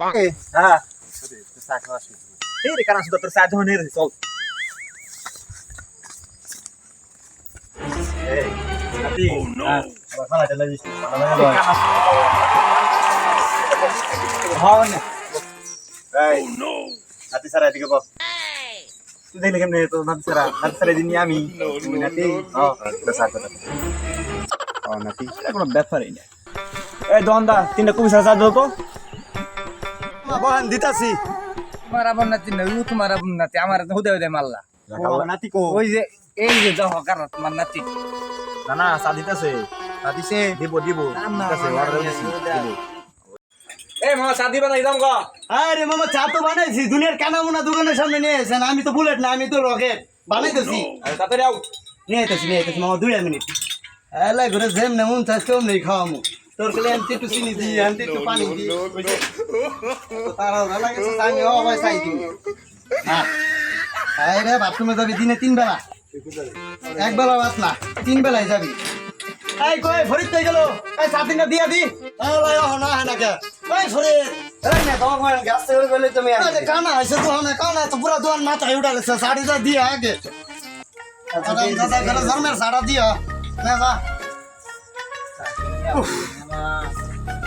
হ্যাঁ চা খাওয়া এই রে কারণ শুধু তোর চা ধনে রে চল এই নাতি আবার খালাটা লাগিস হন এই নাতি সারা এদিকে বল তুই দেখলে কেমনে তো নাতি সারা দিনই আমি নাতি তো চা কথা নাতি এটা কোনো ব্যাপারই না এই দোকানদা তিনটা কবি চা দাও তো বহান দিতাছি তোমার আবার নাতি নই তোমার আবার নাতি আমার হুদে হুদে মাল্লা নাতি কো ওই যে এই যে যাও কার তোমার নাতি না না চা দিতাছে চা দিছে দিব দিতাছে অর্ডার দিছি দিব এই মামা চা দিবা না একদম গো আরে মামা চা তো বানাইছি দুনিয়ার কানামুনা দোকানের সামনে নিয়ে এসেন আমি তো বুলেট না আমি তো রকেট বানাইতেছি তাড়াতাড়ি আও নিয়ে আইতেছি মামা 2 মিনিট এলাই ঘরে যেম না মন চাইছে কেউ নেই খাওয়ামু তোর কলে আনতে একটু চিনি দি আনতে একটু পানি দি তারা ভালো লাগে আমি ও ভাই চাই দিই হ্যাঁ আরে বাথরুমে যাবি দিনে 3 বেলা এক বেলা ভাত না 3 বেলায় যাবি এই কই ফরিদ কই গেল এই সাতিনা দিয়া দি এই ভাই ও না না কে কই ফরিদ এই না তোমার কোন গ্যাস থেকে বলে তুমি আরে কানা আছে তো না কানা তো পুরা দোকান মাথায় উঠালেছে শাড়ি যা দিয়া আগে দাদা দাদা গেল জরমের সাড়া দিয়া না যা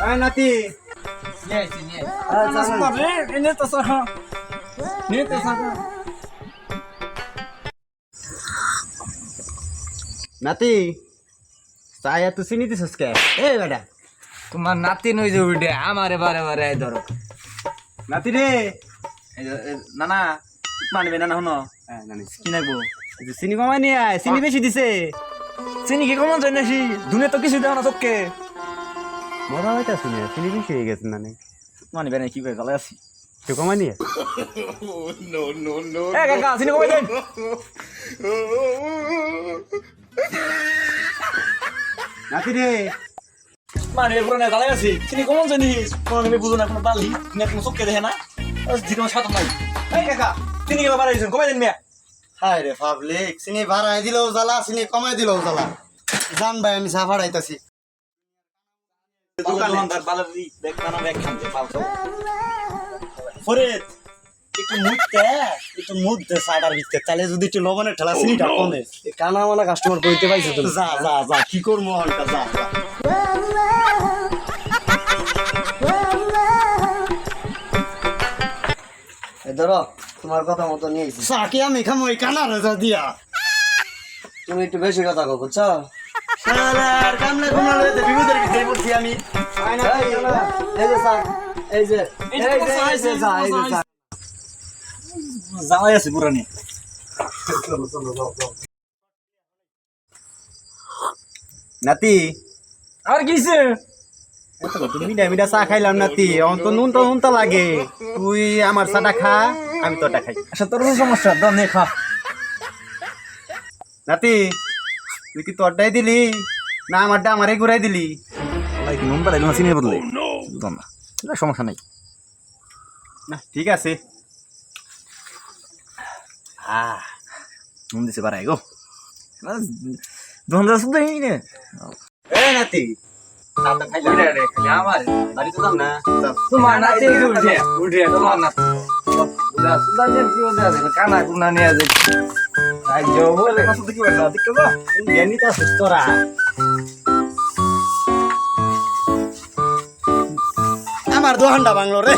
এই নাতি নিয়ে তো সহ নিয়ে তো সহ নাতি চাই এত চিনি দিছস কে এই বেটা তোমার নাতি নই যে উঠে আমারে বারে বারে এই ধরো নাতি রে না না মানবে না না হনো নানি কি নাগবো চিনি কমাই নিয়ে আয় চিনি বেশি দিছে চিনি কি কমন যায় নাকি দুনিয়া তো কিছু দেও না তোকে মজা হইতাছে না চিনি বেশি হয়ে গেছে নানি মানবে না কি করে গালে আছি তো কমাই নিয়ে এ কাকা চিনি কমাই দেন নাতি রে মানে পুরো না গালে আছি চিনি কমন জানি কোন আমি বুঝো না কোন বালি না কোন চোখে দেখে না জীবন সাথে নাই এই কাকা চিনি কি বাবা রাইছেন কমাই দেন মিয়া হায় রে পাবলিক চিনি ভাড়াই দিলেও জ্বালা চিনি কমাই দিলেও জ্বালা জান ভাই আমি চা ভাড়াইতাছি দোকানদার বালারি দেখ না ব্যাগ খানতে পালছো ফরিদ একটু মুখ দে সাড়ার ভিতরে তাহলে যদি একটু লবণের ঠেলা চিনিটা কমে কানা মানা কাস্টমার কইতে পাইছো তুমি যা যা যা কি করবো হনটা যা ধরো তোমার কথা মতো নিয়ে চাকি আমি খামো ওই কানা রেজা দিয়া তুমি একটু বেশি কথা কো বুঝছো শালার কামলে ঘুমালে বিপদের ভিতরে পড়ছি আমি এই যে স্যার এই যে জামাই আছে পুরানি নাতি আর কিছে তুমি মিঠা চা খাইলাম নাতি অন তো নুনটা লাগে তুই আমার চাটা খা আমি তোরটা খাই আচ্ছা তোর সমস্যা দাও নে খা নাতি তুই কি তোরটাই দিলি না আমারটা আমারে ঘুরাই দিলি নুন পালাই না চিনি বদলে বুঝলাম না এটা সমস্যা নাই না ঠিক আছে নুন দিছে বাড়াই গো দোকানদার শুধু এই নে এ নাতি চাটা খাইলাম আমার বাড়িতে যাম না তোমার নাতি উঠে তোমার নাতি সুদানের কি হতে আছে কানা কুনা নিয়ে আছে আই যাও বলে কত কি বলছো দেখো গো জ্ঞানীটা সুস্থরা আমার দোকানটা বাংলো রে